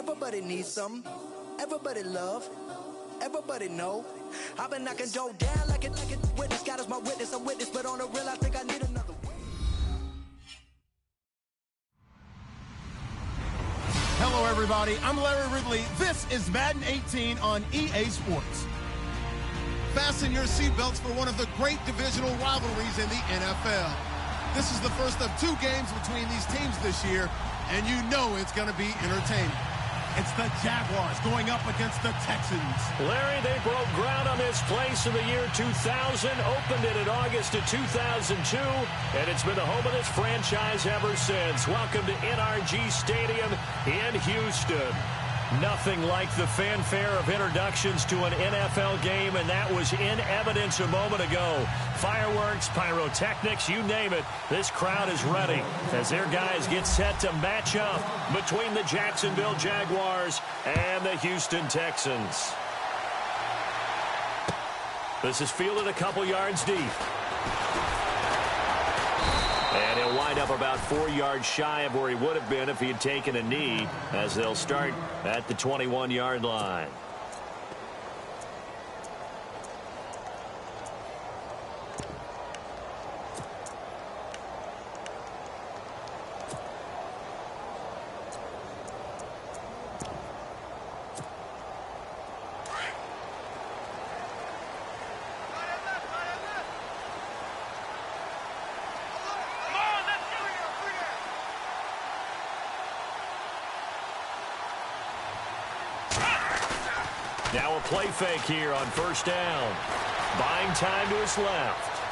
Everybody needs some. Everybody love. Everybody know. I've been knocking dough down like it. Witness, God is my witness. I'm witness, but on the real, I think I need another one. Hello, everybody. I'm Larry Ridley. This is Madden 18 on EA Sports. Fasten your seatbelts for one of the great divisional rivalries in the NFL. This is the first of 2 games between these teams this year, and you know it's going to be entertaining. It's the Jaguars going up against the Texans. Larry, they broke ground on this place in the year 2000, opened it in August of 2002, and it's been the home of this franchise ever since. Welcome to NRG Stadium in Houston. Nothing like the fanfare of introductions to an NFL game, and that was in evidence a moment ago. Fireworks, pyrotechnics, you name it. This crowd is ready as their guys get set to match up between the Jacksonville Jaguars and the Houston Texans. This is fielded a couple yards deep. And he'll wind up about 4 yards shy of where he would have been if he had taken a knee, as they'll start at the 21-yard line. Now a play fake here on first down. Buying time to his left.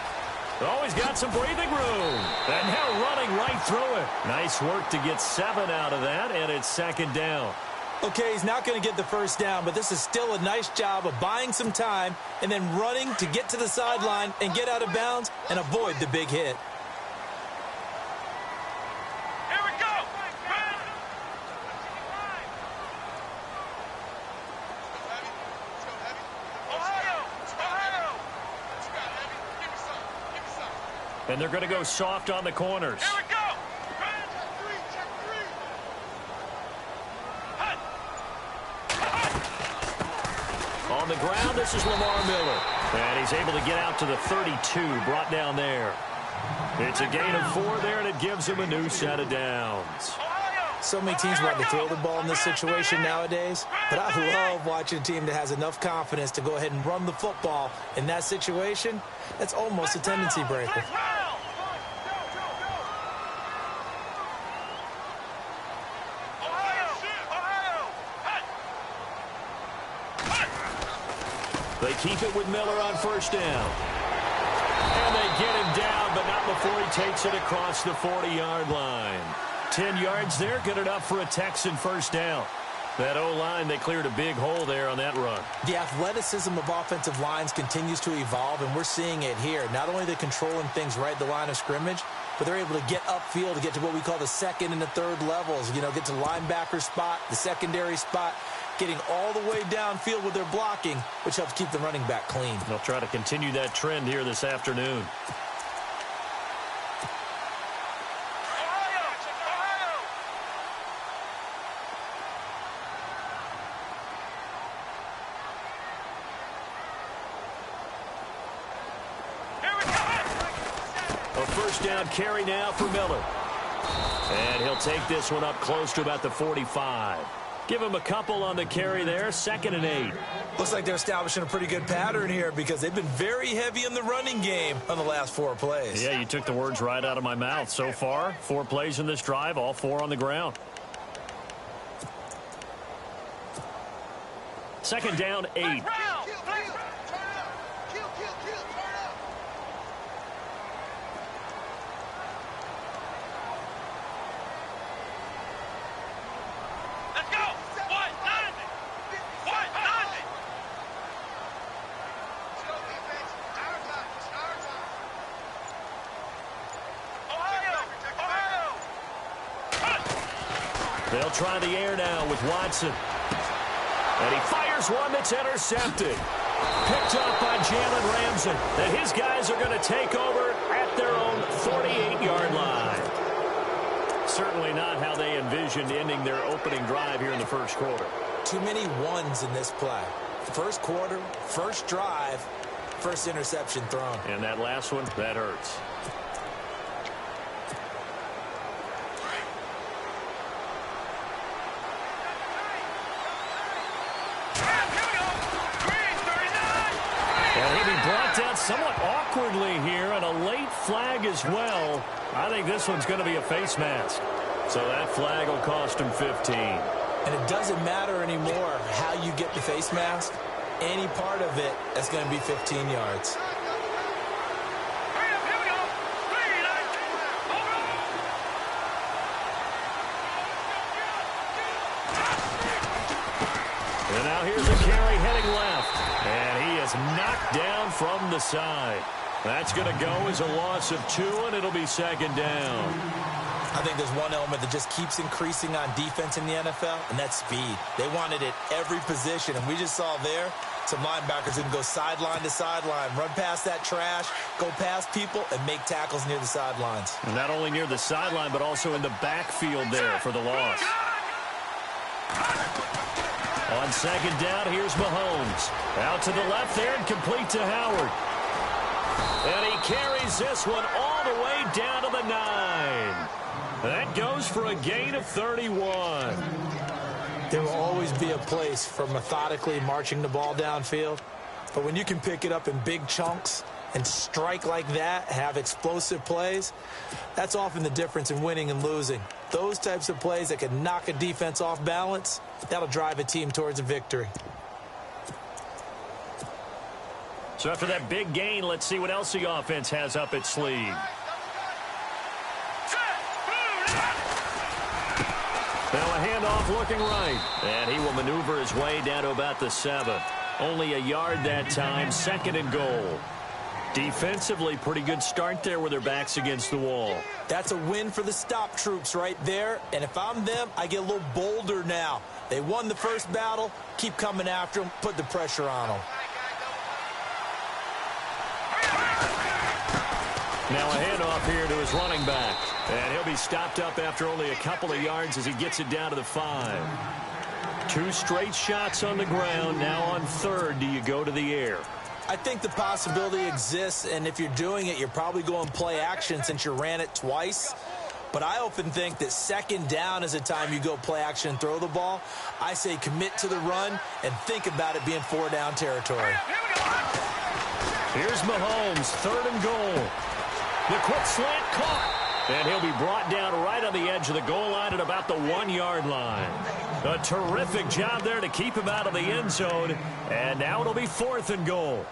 Oh, he's got some breathing room. And now running right through it. Nice work to get 7 out of that, and it's second down. Okay, he's not going to get the first down, but this is still a nice job of buying some time and then running to get to the sideline and get out of bounds and avoid the big hit. And they're going to go soft on the corners. Here we go. On the ground, this is Lamar Miller. And he's able to get out to the 32, brought down there. It's a gain of 4 there, and it gives him a new set of downs. So many teams want to throw the ball in this situation nowadays, but I love watching a team that has enough confidence to go ahead and run the football in that situation. That's almost a tendency breaker. They keep it with Miller on first down. And they get him down, but not before he takes it across the 40-yard line. 10 yards there, good enough for a Texan first down. That O-line, they cleared a big hole there on that run. The athleticism of offensive lines continues to evolve, and we're seeing it here. Not only are they controlling things right at the line of scrimmage, but they're able to get upfield to get to what we call the second and the third levels. You know, get to the linebacker spot, the secondary spot, getting all the way downfield with their blocking, which helps keep the running back clean. They'll try to continue that trend here this afternoon. A first down carry now for Miller. And he'll take this one up close to about the 45. Give him a couple on the carry there, 2nd and 8. Looks like they're establishing a pretty good pattern here because they've been very heavy in the running game on the last 4 plays. Yeah, you took the words right out of my mouth. So far, 4 plays in this drive, all 4 on the ground. 2nd down, 8. They'll try the air now with Watson. And he fires one that's intercepted. Picked up by Jalen Ramsey. And his guys are going to take over at their own 48-yard line. certainly not how they envisioned ending their opening drive here in the first quarter. Too many ones in this play. First quarter, first drive, first interception thrown. And that last one, that hurts. And he'll be brought down somewhat awkwardly here, and a late flag as well. I think this one's going to be a face mask. So that flag will cost him 15. And it doesn't matter anymore how you get the face mask. Any part of it, that's going to be 15 yards. And now here's a carry heading left. And he is knocked down from the side. That's going to go as a loss of 2, and it'll be second down. I think there's one element that just keeps increasing on defense in the NFL, and that's speed. They want it at every position, and we just saw there some linebackers who can go sideline to sideline, run past that trash, go past people, and make tackles near the sidelines. And not only near the sideline, but also in the backfield there for the loss. On second down, here's Mahomes. Out to the left there and complete to Howard. And he carries this one all the way down to the 9. That goes for a gain of 31. There will always be a place for methodically marching the ball downfield. But when you can pick it up in big chunks and strike like that, have explosive plays, that's often the difference in winning and losing. Those types of plays that can knock a defense off balance, that'll drive a team towards a victory. So after that big gain, let's see what else the offense has up its sleeve. Now a handoff looking right. And he will maneuver his way down to about the 7. Only a yard that time, second and goal. Defensively, pretty good start there with their backs against the wall. That's a win for the stop troops right there. And if I'm them, I get a little bolder now. They won the first battle. Keep coming after them. Put the pressure on them. Now a handoff here to his running back. And he'll be stopped up after only a couple of yards as he gets it down to the 5. 2 straight shots on the ground. Now on third, do you go to the air? I think the possibility exists, and if you're doing it, you're probably going play action since you ran it twice. But I often think that second down is the time you go play action and throw the ball. I say commit to the run and think about it being 4-down territory. Here's Mahomes, third and goal. The quick slant caught. And he'll be brought down right on the edge of the goal line at about the 1-yard line. A terrific job there to keep him out of the end zone. And now it'll be fourth and goal.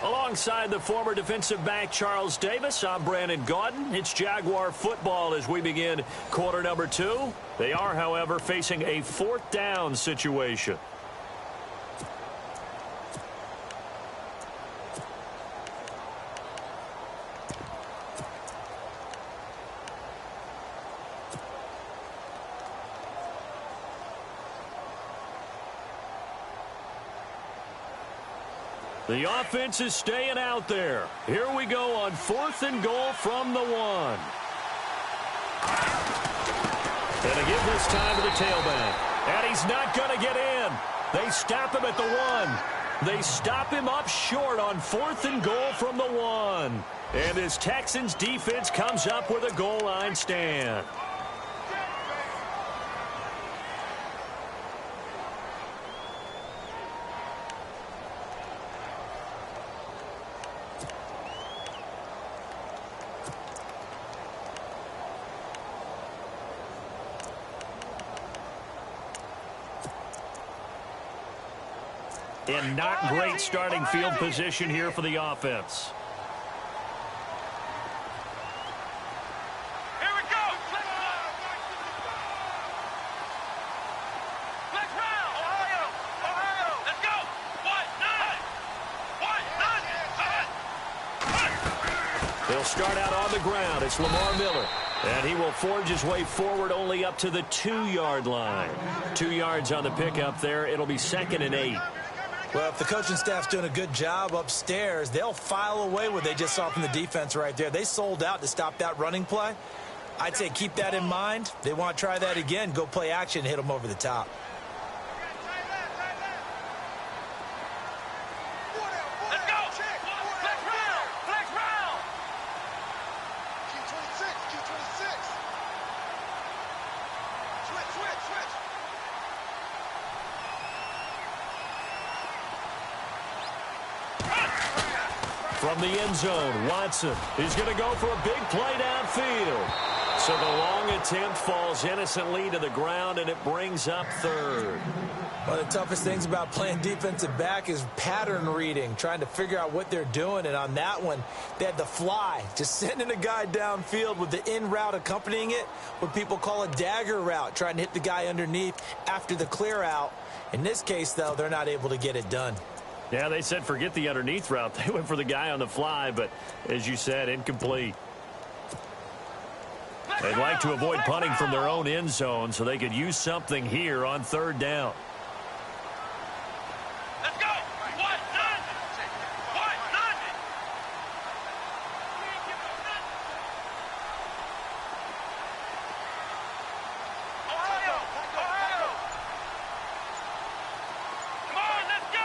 Alongside the former defensive back Charles Davis, I'm Brandon Gaudin. It's Jaguar football as we begin quarter number 2. They are, however, facing a 4th down situation. The offense is staying out there. Here we go on 4th and goal from the 1. And a give this time to the tailback. And he's not going to get in. They stop him at the 1. They stop him up short on 4th and goal from the 1. And this Texans defense comes up with a goal line stand. In not great starting field position here for the offense. Here we go. Let's round. Ohio. Let's go. 1-9. 1-9. They'll start out on the ground. It's Lamar Miller. And he will forge his way forward only up to the 2-yard line. 2 yards on the pickup there. It'll be 2nd and 8. Well, if the coaching staff's doing a good job upstairs, they'll file away what they just saw from the defense right there. They sold out to stop that running play. I'd say keep that in mind. They want to try that again. Go play action, hit them over the top. Let's go. Flex round. Flex round. Q26. Switch. From the end zone, Watson. He's going to go for a big play downfield. So the long attempt falls innocently to the ground, and it brings up 3rd. One of the toughest things about playing defensive back is pattern reading, trying to figure out what they're doing. And on that one, they had the fly, just sending a guy downfield with the in route accompanying it, what people call a dagger route, trying to hit the guy underneath after the clear out. In this case, though, they're not able to get it done. Yeah, they said forget the underneath route. They went for the guy on the fly, but as you said, incomplete. They'd like to avoid punting from their own end zone so they could use something here on 3rd down. Let's go. What? Nothing. Ohio. Come on, let's go.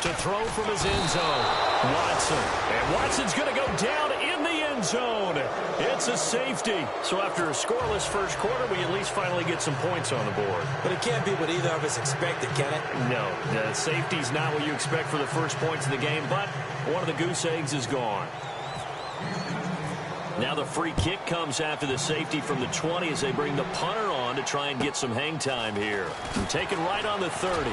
To throw from his end zone, Watson. And Watson's going to go down in the end zone. It's a safety. So after a scoreless first quarter, we at least finally get some points on the board. But it can't be what either of us expected, can it? No, the safety's not what you expect for the first points of the game, but one of the goose eggs is gone. Now the free kick comes after the safety from the 20 as they bring the punter on to try and get some hang time here. Taken right on the 30.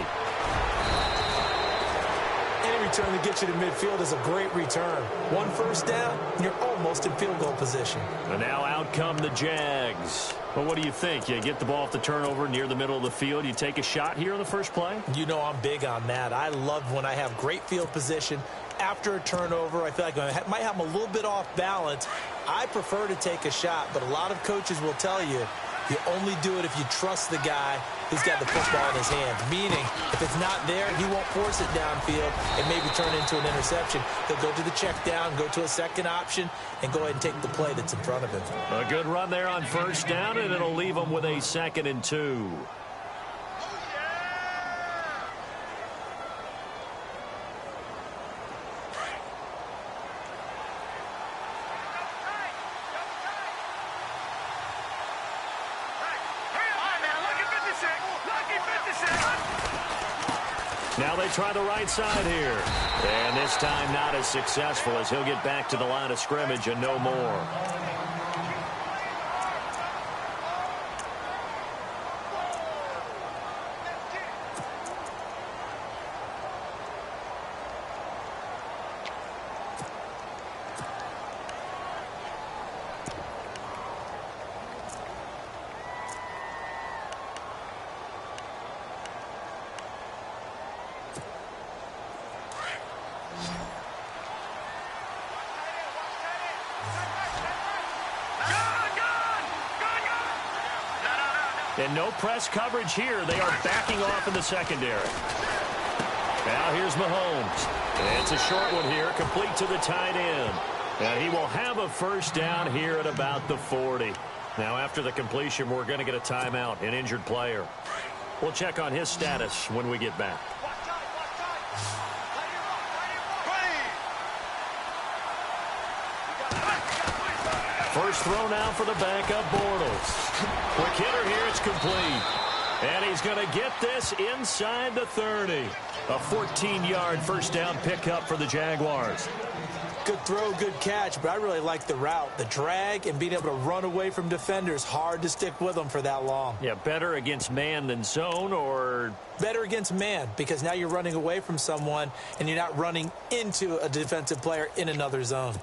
Any return that gets you to midfield is a great return. 1 first down, and you're almost in field goal position. And now out come the Jags. Well, what do you think? You get the ball off the turnover near the middle of the field. You take a shot here on the first play? You know I'm big on that. I love when I have great field position. After a turnover, I feel like I might have them a little bit off balance. I prefer to take a shot, but a lot of coaches will tell you only do it if you trust the guy who's got the football in his hands. Meaning, if it's not there, he won't force it downfield and maybe turn into an interception. He'll go to the check down, go to a second option, and go ahead and take the play that's in front of him. A good run there on first down, and it'll leave them with a 2nd and 2. Now they try the right side here. And this time not as successful as he'll get back to the line of scrimmage and no more. And no press coverage here. They are backing off in the secondary. Now here's Mahomes. It's a short one here, complete to the tight end. And he will have a first down here at about the 40. Now after the completion, we're going to get a timeout, an injured player. We'll check on his status when we get back. First throw now for the backup Bortles. Quick hitter here, it's complete. And he's going to get this inside the 30. A 14-yard first down pickup for the Jaguars. Good throw, good catch, but I really like the route. The drag and being able to run away from defenders, hard to stick with them for that long. Yeah, better against man than zone, or? Better against man, because now you're running away from someone and you're not running into a defensive player in another zone.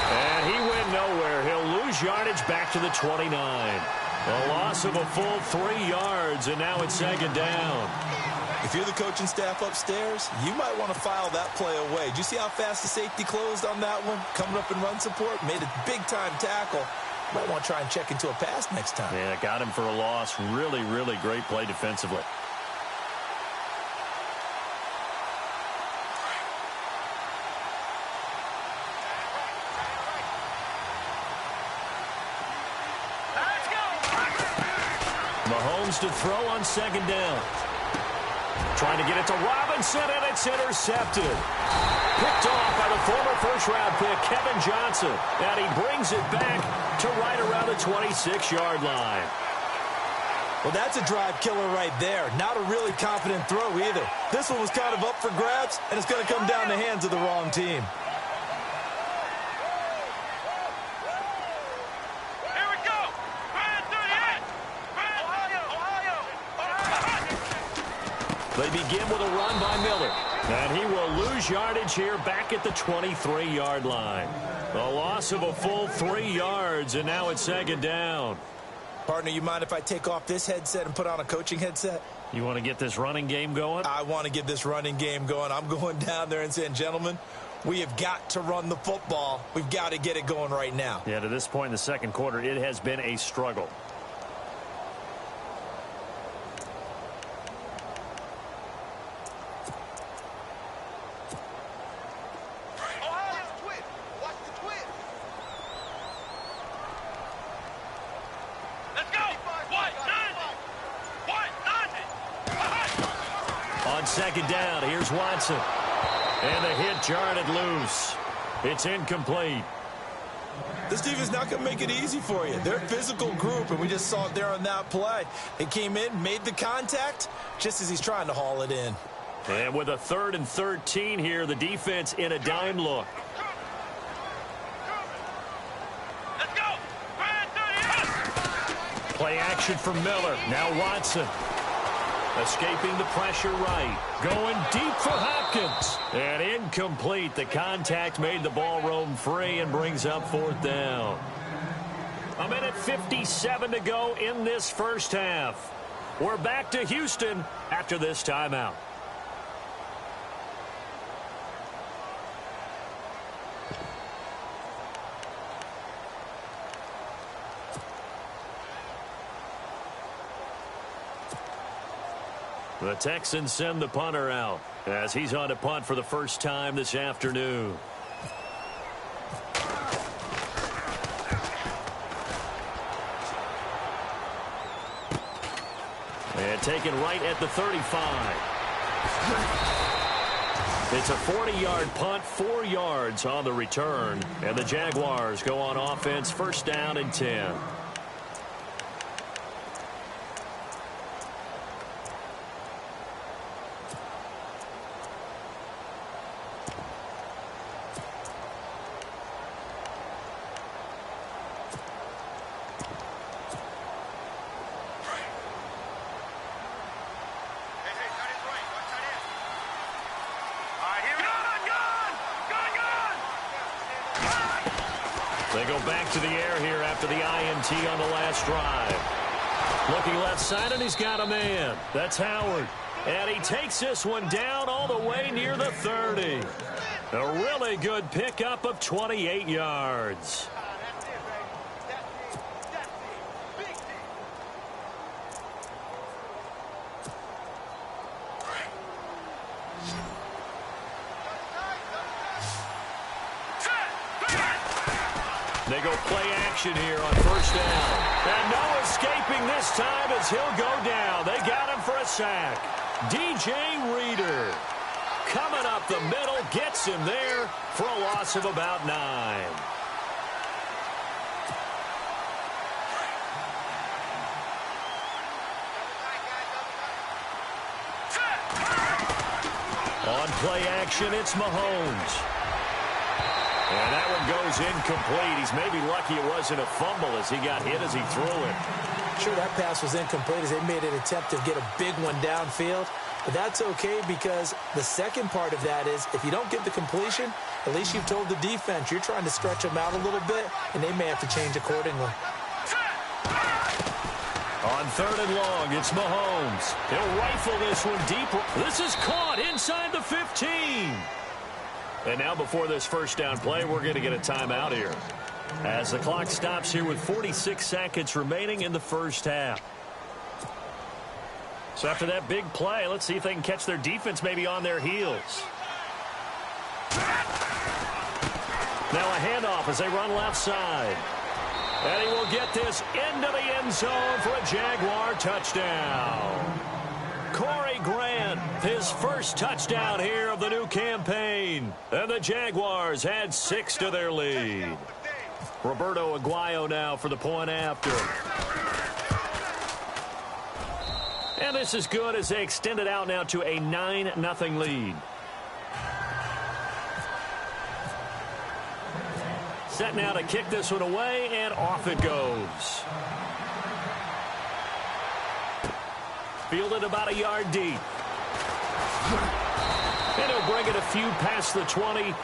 And he went nowhere. He'll lose yardage back to the 29. A loss of a full 3 yards, and now it's second down. If you're the coaching staff upstairs, you might want to file that play away. Did you see how fast the safety closed on that one? Coming up in run support, made a big-time tackle. Might want to try and check into a pass next time. Yeah, got him for a loss. Really, really great play defensively. Mahomes to throw on second down. Trying to get it to Robinson, and it's intercepted. Picked off by the former first-round pick, Kevin Johnson. And he brings it back to right around the 26-yard line. Well, that's a drive killer right there. Not a really confident throw either. This one was kind of up for grabs, and it's going to come down the hands of the wrong team. They begin with a run by Miller. And he will lose yardage here back at the 23-yard line. A loss of a full 3 yards, and now it's second down. Partner, you mind if I take off this headset and put on a coaching headset? You want to get this running game going? I want to get this running game going. I'm going down there and saying, gentlemen, we have got to run the football. We've got to get it going right now. Yeah, to this point in the second quarter, it has been a struggle. Second down, here's Watson. And the hit jarred it loose. It's incomplete. This defense is not going to make it easy for you. They're a physical group, and we just saw it there on that play. They came in, made the contact, just as he's trying to haul it in. And with a 3rd and 13 here, the defense in a dime look. Let's go. Play action from Miller. Now Watson. Escaping the pressure right. Going deep for Hopkins. And incomplete. The contact made the ball roam free and brings up 4th down. 1:57 to go in this first half. We're back to Houston after this timeout. The Texans send the punter out as he's on to punt for the first time this afternoon. And taken right at the 35. It's a 40-yard punt, 4 yards on the return. And the Jaguars go on offense, first down and 10. They go back to the air here after the INT on the last drive. Looking left side, and he's got a man. That's Howard. And he takes this one down all the way near the 30. A really good pickup of 28 yards. They go play action here on first down. And no escaping this time as he'll go down. They got him for a sack. DJ Reader coming up the middle, gets him there for a loss of about 9. On play action, it's Mahomes. And that one goes incomplete. He's maybe lucky it wasn't a fumble as he got hit as he threw it. Sure, that pass was incomplete as they made an attempt to get a big one downfield. But that's okay because the second part of that is if you don't get the completion, at least you've told the defense you're trying to stretch them out a little bit, and they may have to change accordingly. On 3rd and long, it's Mahomes. He'll rifle this one deep. This is caught inside the 15. And now before this first down play, we're going to get a timeout here, as the clock stops here with 46 seconds remaining in the first half. So after that big play, let's see if they can catch their defense maybe on their heels. Now a handoff as they run left side. And he will get this into the end zone for a Jaguar touchdown. Corey Grant, his first touchdown here of the new campaign. And the Jaguars add 6 to their lead. Roberto Aguayo now for the point after. And this is good as they extend it out now to a 9-0 lead. Set now to kick this one away, and off it goes. Fielded about a yard deep. And he'll bring it a few past the 20.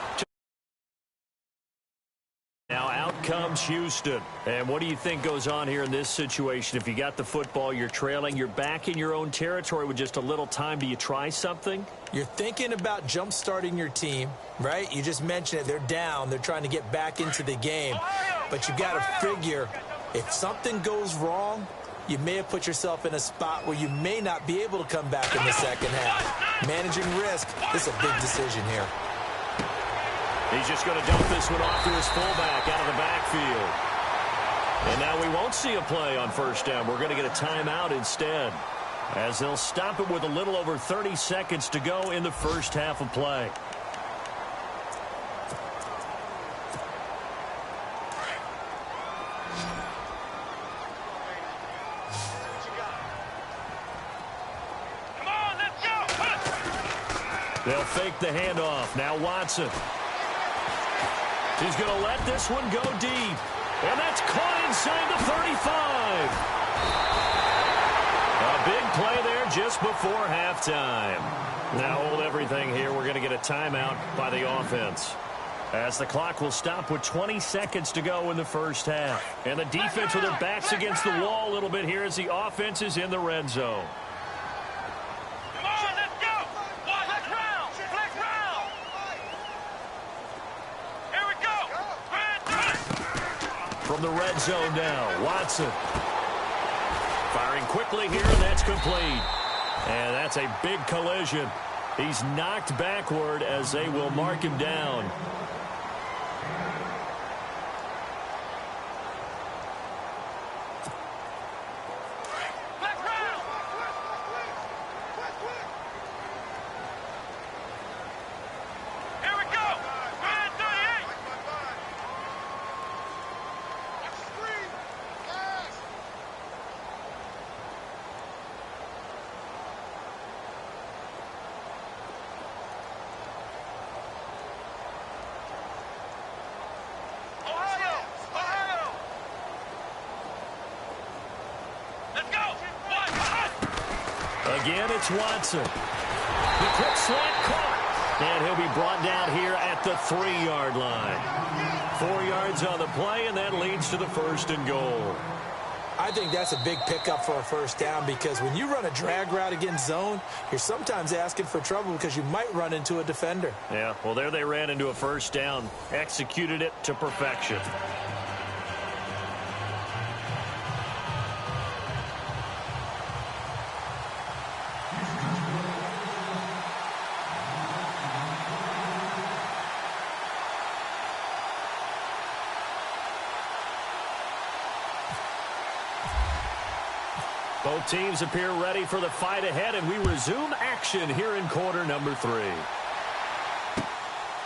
Now out comes Houston. And what do you think goes on here in this situation? If you got the football, you're trailing, you're back in your own territory with just a little time. Do you try something? You're thinking about jump-starting your team, right? You just mentioned it. They're down. They're trying to get back into the game. But you got to figure, if something goes wrong, you may have put yourself in a spot where you may not be able to come back in the second half. Managing risk is a big decision here. He's just going to dump this one off to his fullback out of the backfield. And now we won't see a play on first down. We're going to get a timeout instead, as they'll stop it with a little over 30 seconds to go in the first half of play. Come on, let's go. They'll fake the handoff. Now Watson. He's going to let this one go deep. And that's caught inside the 35. A big play there just before halftime. Now hold everything here. We're going to get a timeout by the offense, as the clock will stop with 20 seconds to go in the first half. And the defense with their backs against the wall a little bit here as the offense is in the red zone. Come on, let's go. Flex round. Flex round. Here we go. From the red zone now, Watson. Firing quickly here, and that's complete. And that's a big collision. He's knocked backward as they will mark him down. Here we go. Red 38. Ohio. Ohio. Let's go. Again, it's Watson. The quick slant caught. And he'll be brought down here at the 3-yard line. 4 yards on the play, and that leads to the 1st and goal. I think that's a big pickup for a first down, because when you run a drag route against zone, you're sometimes asking for trouble because you might run into a defender. Yeah, well, there they ran into a first down. Executed it to perfection. Both teams appear ready for the fight ahead, and we resume action here in quarter number 3.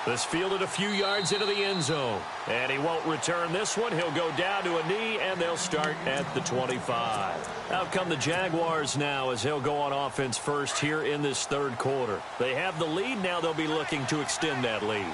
This fielded a few yards into the end zone, and he won't return this one. He'll go down to a knee, and they'll start at the 25. Out come the Jaguars now as they'll go on offense first here in this 3rd quarter. They have the lead. Now they'll be looking to extend that lead.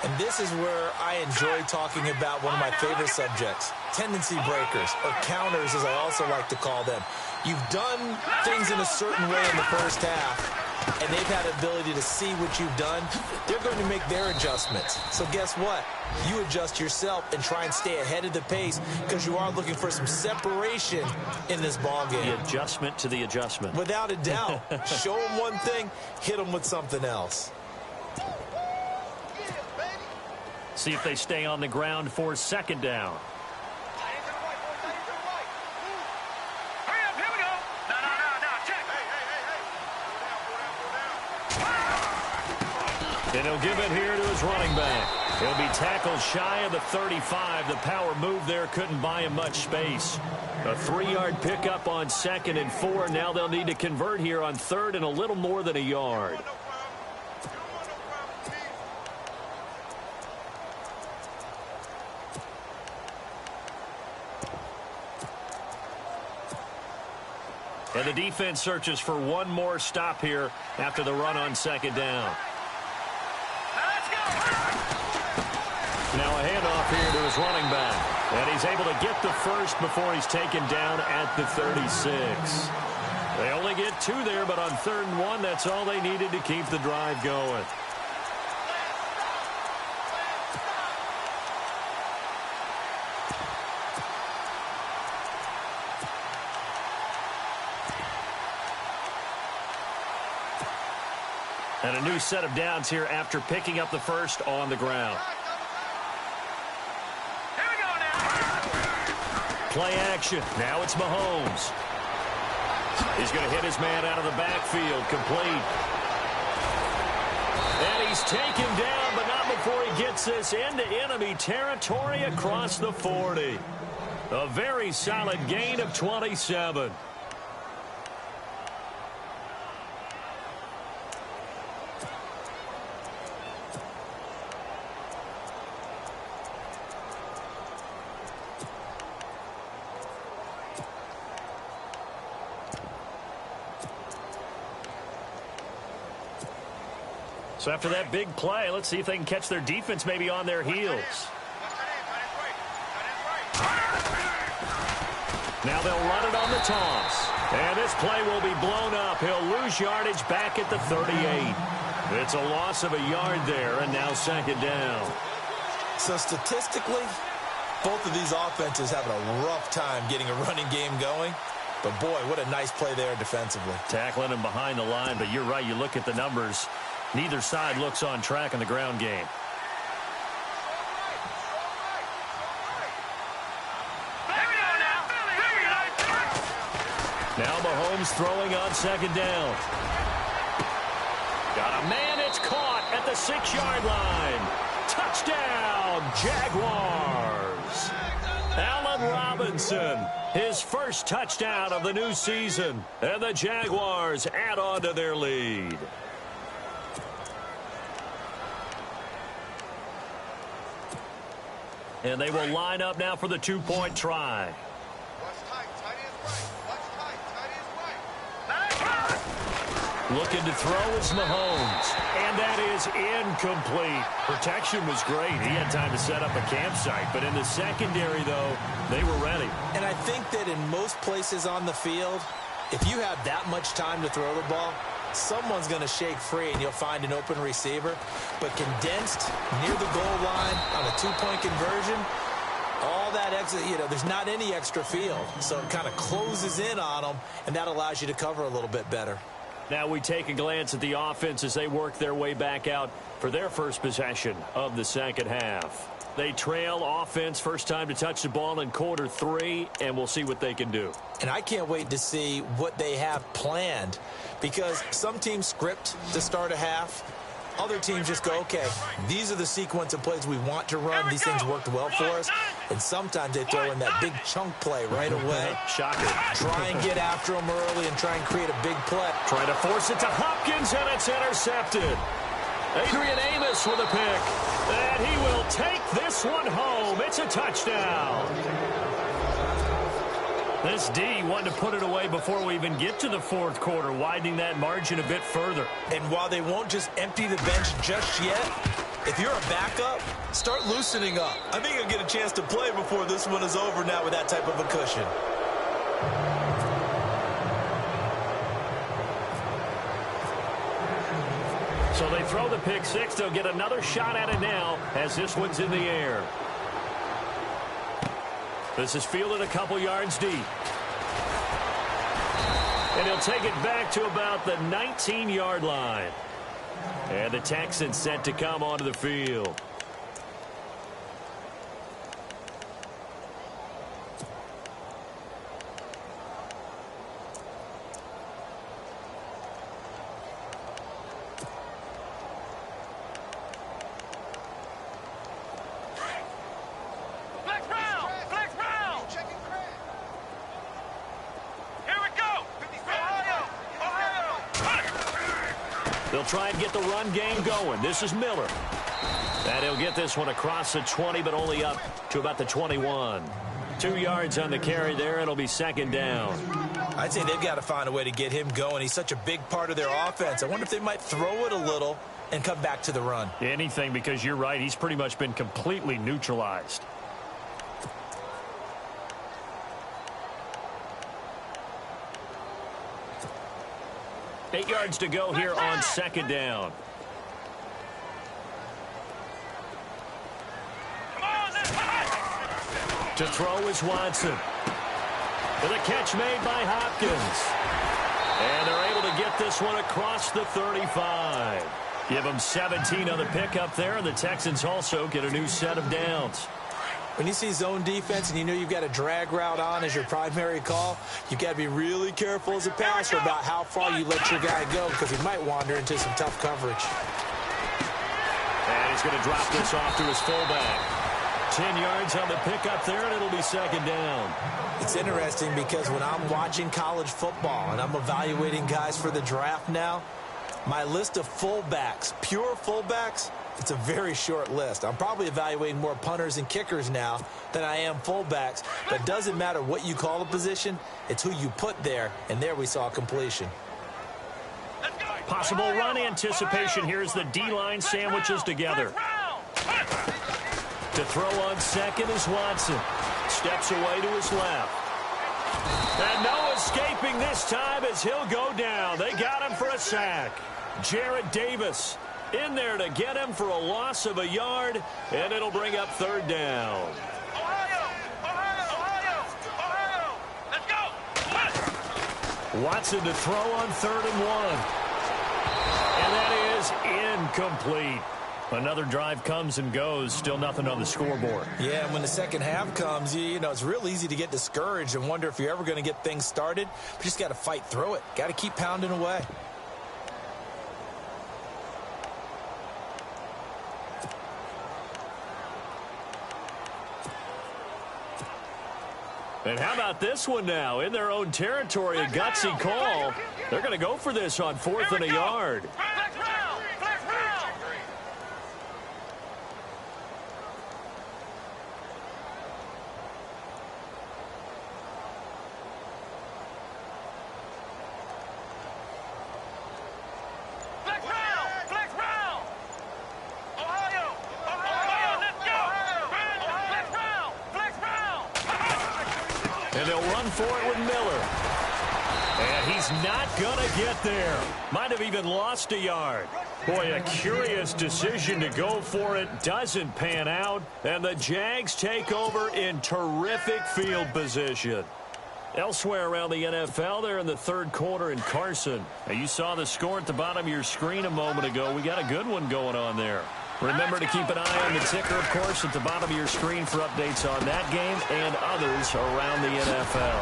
And this is where I enjoy talking about one of my favorite subjects, tendency breakers, or counters as I also like to call them. You've done things in a certain way in the first half. and they've had the ability to see what you've done, they're going to make their adjustments. So guess what? You adjust yourself and try and stay ahead of the pace because you are looking for some separation in this ball game. The adjustment to the adjustment. Without a doubt. Show them one thing, hit them with something else. See if they stay on the ground for second down. And he'll give it here to his running back. He'll be tackled shy of the 35. The power move there couldn't buy him much space. A 3-yard pickup on 2nd and 4. Now they'll need to convert here on 3rd and a little more than a yard. And the defense searches for one more stop here after the run on 2nd down. Now a handoff here to his running back. And he's able to get the first before he's taken down at the 36. They only get 2 there, but on 3rd and 1, that's all they needed to keep the drive going. And a new set of downs here after picking up the first on the ground. Here we go now. Play action. Now it's Mahomes. He's going to hit his man out of the backfield. Complete. And he's taken down, but not before he gets this into enemy territory across the 40. A very solid gain of 27. So after that big play, let's see if they can catch their defense maybe on their heels. Now they'll run it on the toss. And this play will be blown up. He'll lose yardage back at the 38. It's a loss of a yard there, and now 2nd down. So statistically, both of these offenses having a rough time getting a running game going. But boy, what a nice play there defensively. Tackling him behind the line, but you're right. You look at the numbers. Neither side looks on track in the ground game. Now Mahomes throwing on 2nd down. Got a man, it's caught at the 6-yard line. Touchdown, Jaguars. Allen Robinson, his first touchdown of the new season. And the Jaguars add on to their lead. And they will line up now for the 2-point try. Looking to throw is Mahomes. And that is incomplete. Protection was great. He had time to set up a campsite. But in the secondary, though, they were ready. And I think that in most places on the field, if you have that much time to throw the ball, someone's going to shake free and you'll find an open receiver. But condensed near the goal line on a 2-point conversion, all that extra, there's not any extra field. So it kind of closes in on them, and that allows you to cover a little bit better. Now we take a glance at the offense as they work their way back out for their first possession of the 2nd half. They trail offense, first time to touch the ball in quarter 3, and we'll see what they can do. And I can't wait to see what they have planned, because some teams script to start a half. Other teams just go, okay, these are the sequence of plays we want to run. These things worked well for us. And sometimes they throw in that big chunk play right away. Shocker. Try and get after them early and try and create a big play. Trying to force it to Hopkins, and it's intercepted. Adrian Amos with a pick. And he will take this one home. It's a touchdown. This D wanted to put it away before we even get to the 4th quarter, widening that margin a bit further. And while they won't just empty the bench just yet, if you're a backup, start loosening up. I think you'll get a chance to play before this one is over now with that type of a cushion. throw the pick six. They'll get another shot at it now as this one's in the air. This is fielded a couple yards deep. And he'll take it back to about the 19-yard line. And the Texans set to come onto the field. They'll try and get the run game going. This is Miller. And he'll get this one across the 20, but only up to about the 21. 2 yards on the carry there. It'll be second down. I'd say they've got to find a way to get him going. He's such a big part of their offense. I wonder if they might throw it a little and come back to the run. Anything, because you're right. He's pretty much been completely neutralized. Eight yards to go here on second down. To throw is Watson. With a catch made by Hopkins. And they're able to get this one across the 35. Give them 17 on the pickup there, and the Texans also get a new set of downs. When you see zone defense and you know you've got a drag route on as your primary call, you've got to be really careful as a passer about how far you let your guy go, because he might wander into some tough coverage. And he's going to drop this off to his fullback. 10 yards on the pickup there, and it'll be second down. It's interesting because when I'm watching college football and I'm evaluating guys for the draft now, my list of fullbacks, pure fullbacks, it's a very short list. I'm probably evaluating more punters and kickers now than I am fullbacks. But it doesn't matter what you call a position. It's who you put there. And there we saw completion. Possible run anticipation. Here's the D-line sandwiches together. To throw on second is Watson. Steps away to his left. And no escaping this time as he'll go down. They got him for a sack. Jarrett Davis in there to get him for a loss of a yard, and it'll bring up third down. Ohio! Let's go! Watson to throw on 3rd and 1. And that is incomplete. Another drive comes and goes, still nothing on the scoreboard. Yeah, and when the second half comes, you know, it's real easy to get discouraged and wonder if you're ever going to get things started. But you just got to fight through it. Got to keep pounding away. And how about this one now? In their own territory, a gutsy call. They're going to go for this on 4th and a yard. And they'll run for it with Miller. And he's not going to get there. Might have even lost a yard. Boy, a curious decision to go for it. Doesn't pan out. And the Jags take over in terrific field position. Elsewhere around the NFL, they're in the 3rd quarter in Carson. Now, you saw the score at the bottom of your screen a moment ago. We got a good one going on there. Remember to keep an eye on the ticker, of course, at the bottom of your screen for updates on that game and others around the NFL.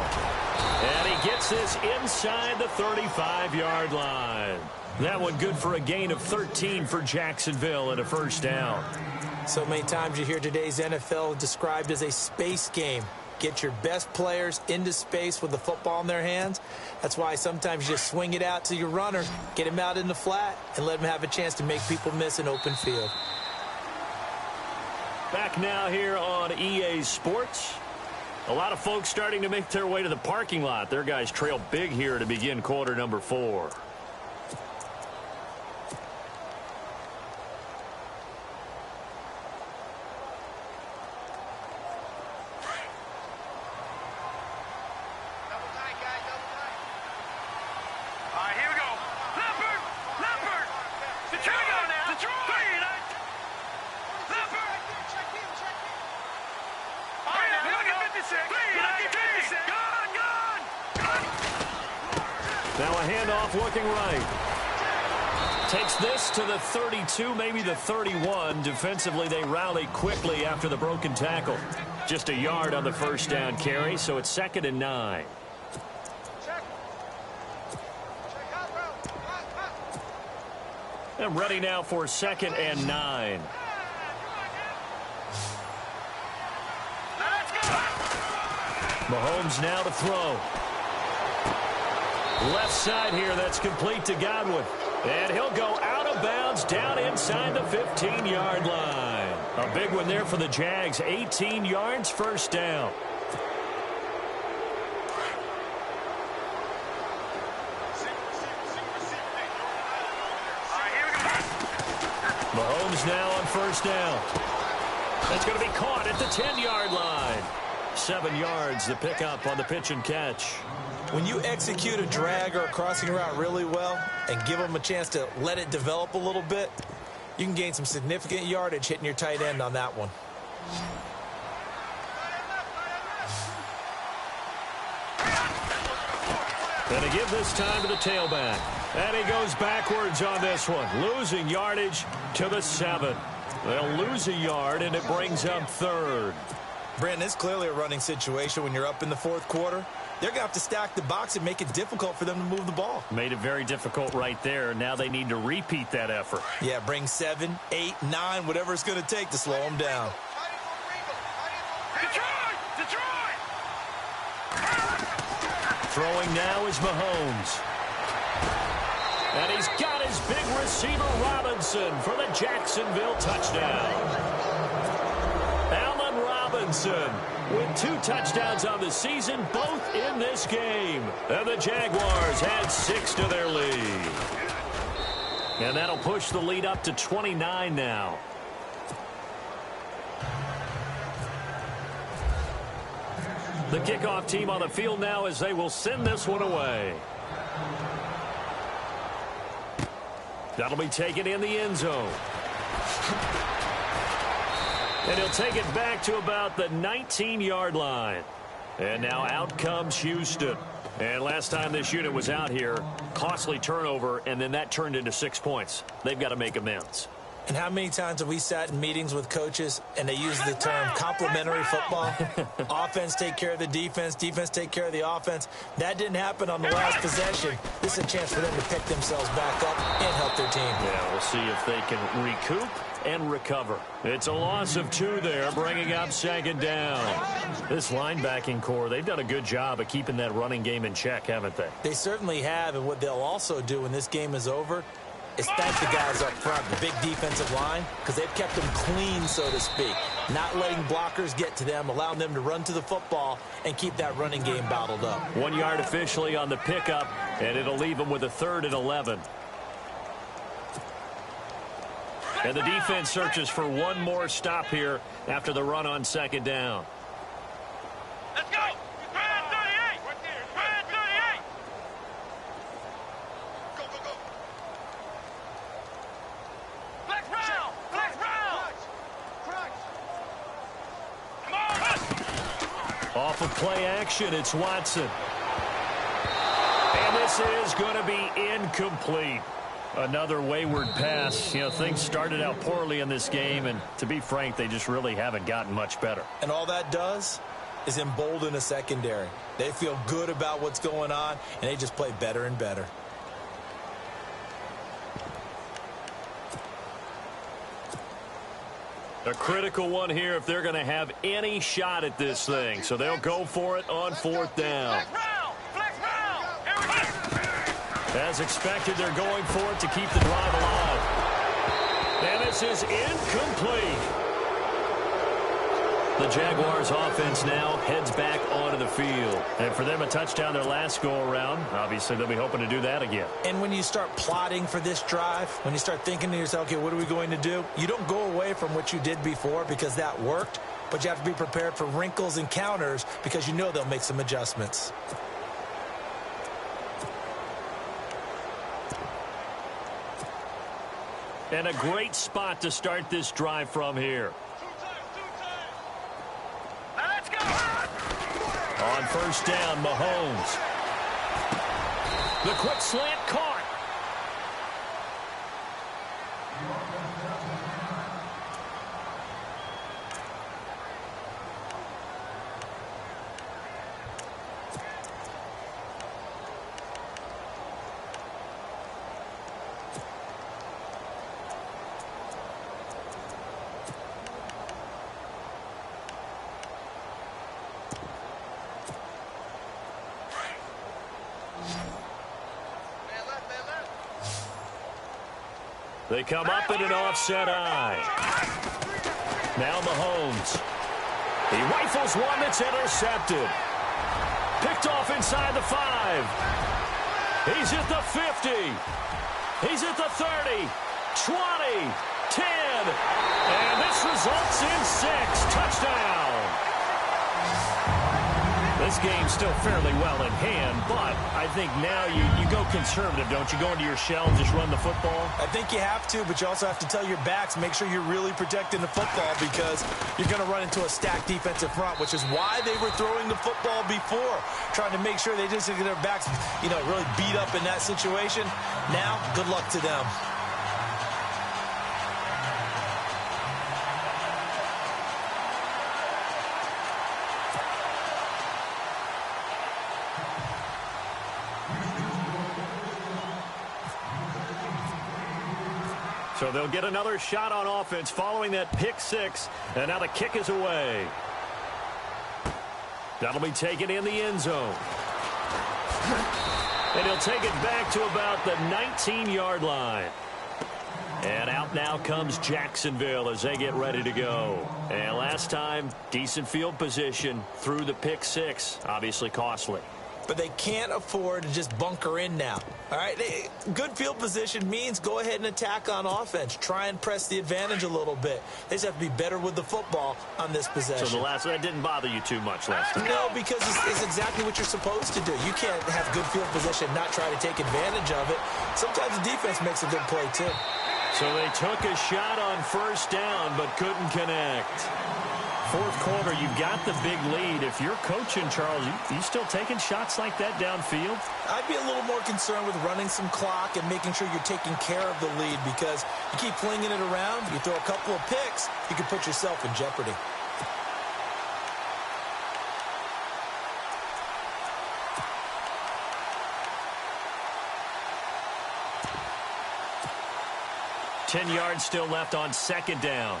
And he gets this inside the 35-yard line. That one good for a gain of 13 for Jacksonville and a first down. So many times you hear today's NFL described as a space game. Get your best players into space with the football in their hands. That's why sometimes you just swing it out to your runner, get him out in the flat, and let him have a chance to make people miss an open field. Back now here on EA Sports. A lot of folks starting to make their way to the parking lot. Their guys trail big here to begin quarter number 4. All right, here we go. Leopard! Leopard! Here we go now. Now a handoff looking right. Takes this to the 32, maybe the 31. Defensively, they rally quickly after the broken tackle. Just a yard on the first down carry, so it's 2nd and 9. And ready now for 2nd and 9. Mahomes now to throw. Left side here, that's complete to Godwin. And he'll go out of bounds down inside the 15-yard line. A big one there for the Jags. 18 yards, first down. Mahomes now on first down. That's going to be caught at the 10-yard line. 7 yards, the pickup on the pitch and catch. When you execute a drag or a crossing route really well and give them a chance to let it develop a little bit, you can gain some significant yardage hitting your tight end on that one. And to give this time to the tailback. And he goes backwards on this one, losing yardage to the 7. They'll lose a yard, and it brings up 3rd. Brandon, it's clearly a running situation when you're up in the 4th quarter. They're going to have to stack the box and make it difficult for them to move the ball. Made it very difficult right there. Now they need to repeat that effort. Yeah, bring 7, 8, 9, whatever it's going to take to slow them down. Detroit! Throwing now is Mahomes. And he's got his big receiver Robinson for the Jacksonville touchdown. Allen Robinson with 2 touchdowns on the season, both in this game. And the Jaguars add 6 to their lead. And that'll push the lead up to 29 now. The kickoff team on the field now as they will send this one away. That'll be taken in the end zone. And he'll take it back to about the 19-yard line. And now out comes Houston. And last time this unit was out here, costly turnover, and then that turned into 6 points. They've got to make amends. And how many times have we sat in meetings with coaches and they use the term complementary football? Offense take care of the defense, defense take care of the offense. That didn't happen on the last possession. This is a chance for them to pick themselves back up and help their team. Yeah, we'll see if they can recoup and recover. It's a loss of 2 there, bringing up 2nd down. This linebacking core, they've done a good job of keeping that running game in check, haven't they? They certainly have, and what they'll also do when this game is over is thank the guys up front, the big defensive line, because they've kept them clean, so to speak. Not letting blockers get to them, allowing them to run to the football and keep that running game bottled up. 1 yard officially on the pickup, and it'll leave them with a 3rd and 11. And the defense searches for one more stop here after the run on 2nd down. Let's go! Brand 38! Brand 38! Go! Flex round! Flex round! Come on! Off of play action, it's Watson. And this is going to be incomplete. Another wayward pass. You know, things started out poorly in this game, and to be frank, they just really haven't gotten much better. And all that does is embolden a secondary. They feel good about what's going on, and they just play better and better. A critical one here if they're going to have any shot at this thing. So they'll go for it on 4th down. Flex round! Here we go! As expected, they're going for it to keep the drive alive. And this is incomplete. The Jaguars offense now heads back onto the field. And for them, a touchdown their last go-around. Obviously, they'll be hoping to do that again. And when you start plotting for this drive, when you start thinking to yourself, okay, what are we going to do? You don't go away from what you did before because that worked, but you have to be prepared for wrinkles and counters because you know they'll make some adjustments. And a great spot to start this drive from here. Now let's go! On first down, Mahomes. The quick slant caught. They come up in an offset eye. Now Mahomes. He rifles one that's intercepted. Picked off inside the 5. He's at the 50. He's at the 30. 20. 10. And this results in 6. Touchdown. This game's still fairly well in hand, but I think now you go conservative, don't you? Go into your shell and just run the football? I think you have to, but you also have to tell your backs, make sure you're really protecting the football because you're going to run into a stacked defensive front, which is why they were throwing the football before, trying to make sure they just get their backs, really beat up in that situation. Now, good luck to them. So they'll get another shot on offense following that pick 6, and now the kick is away. That'll be taken in the end zone. And he'll take it back to about the 19-yard line. And out now comes Jacksonville as they get ready to go. And last time, decent field position through the pick 6, obviously costly. But they can't afford to just bunker in now. All right, good field position means go ahead and attack on offense. Try and press the advantage a little bit. They just have to be better with the football on this possession. So that didn't bother you too much last time? No, because it's exactly what you're supposed to do. You can't have good field position, not try to take advantage of it. Sometimes the defense makes a good play, too. So they took a shot on first down, but couldn't connect. Fourth quarter, you've got the big lead. If you're coaching, Charles, you still taking shots like that downfield? I'd be a little more concerned with running some clock and making sure you're taking care of the lead because you keep flinging it around, you throw a couple of picks, you can put yourself in jeopardy. Ten yards still left on second down.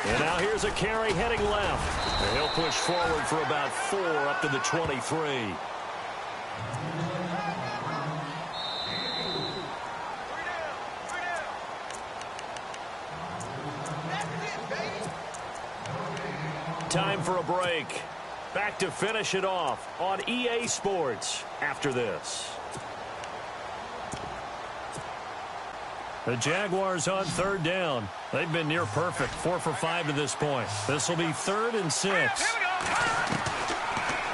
And now here's a carry heading left. And he'll push forward for about 4 up to the 23. Time for a break. Back to finish it off on EA Sports after this. The Jaguars on third down. They've been near perfect, 4 for 5 to this point. This will be 3rd and 6.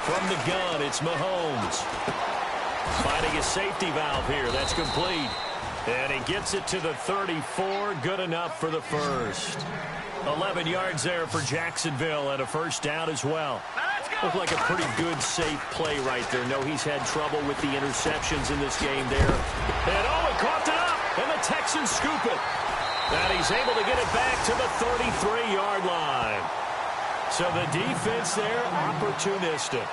From the gun, it's Mahomes. Finding a safety valve here. That's complete. And he gets it to the 34. Good enough for the first. 11 yards there for Jacksonville and a first down as well. Looked like a pretty good, safe play right there. No, he's had trouble with the interceptions in this game there. And he caught it up. And the Texans scoop it. And he's able to get it back to the 33-yard line. So the defense there, opportunistic.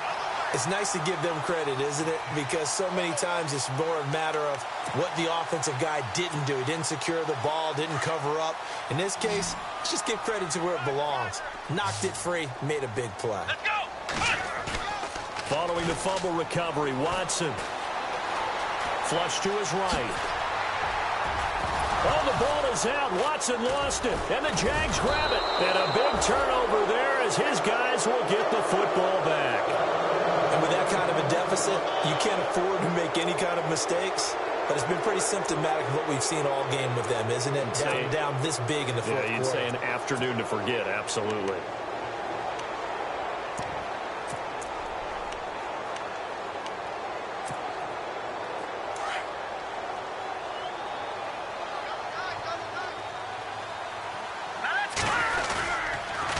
It's nice to give them credit, isn't it? Because so many times it's more a matter of what the offensive guy didn't do. He didn't secure the ball, didn't cover up. In this case, let's just give credit to where it belongs. Knocked it free, made a big play. Let's go. Following the fumble recovery, Watson. Flush to his right. Oh, the ball is out. Watson lost it. And the Jags grab it. And a big turnover there as his guys will get the football back. And with that kind of a deficit, you can't afford to make any kind of mistakes. But it's been pretty symptomatic of what we've seen all game with them, isn't it? Down this big in the fourth quarter. Yeah, you'd say an afternoon to forget. Absolutely.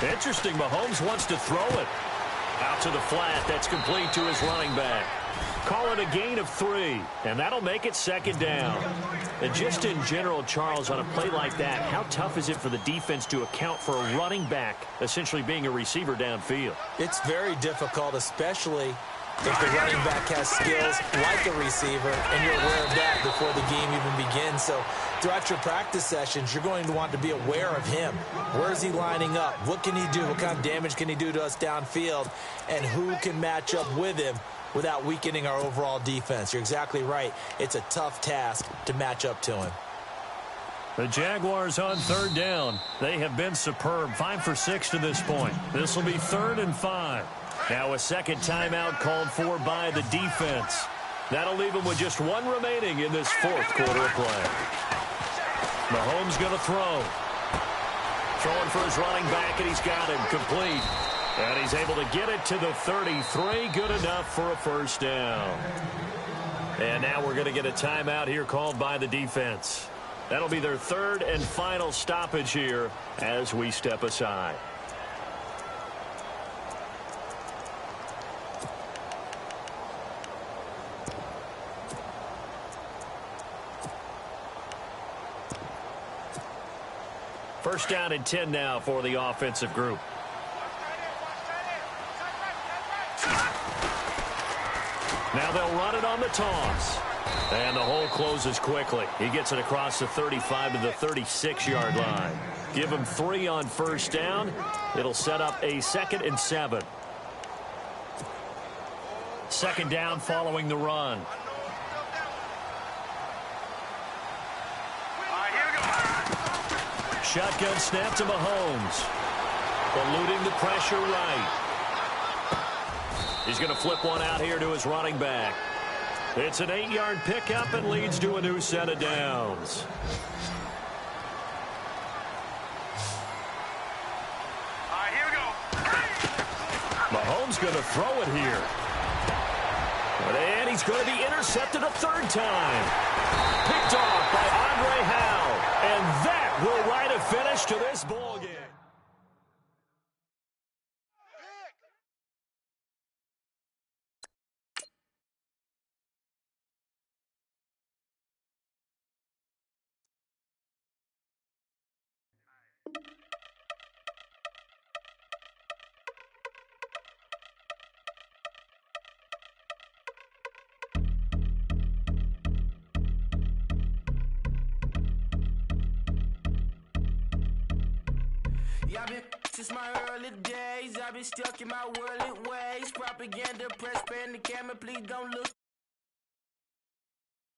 Interesting. Mahomes wants to throw it. Out to the flat. That's complete to his running back. Call it a gain of 3, and that'll make it second down. And just in general, Charles, on a play like that, how tough is it for the defense to account for a running back essentially being a receiver downfield? It's very difficult, especially if the running back has skills like a receiver, and you're aware of that before the game even begins. So throughout your practice sessions, you're going to want to be aware of him. Where is he lining up? What can he do? What kind of damage can he do to us downfield? And who can match up with him without weakening our overall defense? You're exactly right. It's a tough task to match up to him. The Jaguars on third down. They have been superb. 5 for 6 to this point. This will be 3rd and 5. Now a second timeout called for by the defense. That'll leave them with just 1 remaining in this 4th quarter of play. Mahomes going to throw. Throwing for his running back, and he's got him complete. And he's able to get it to the 33. Good enough for a first down. And now we're going to get a timeout here called by the defense. That'll be their 3rd and final stoppage here as we step aside. First down and 10 now for the offensive group. Now they'll run it on the toss. And the hole closes quickly. He gets it across the 35 to the 36-yard line. Give him 3 on first down. It'll set up a 2nd and 7. Second down following the run. Shotgun snap to Mahomes. Eluding the pressure right. He's going to flip one out here to his running back. It's an 8-yard pickup and leads to a new set of downs. All right, here we go. Mahomes going to throw it here. And he's going to be intercepted a 3rd time. Picked off by Andre Howe. And that will write a finish to this ball game. I've been since my early days. I've been stuck in my worldly ways. Propaganda, press, pen, the camera, please don't look.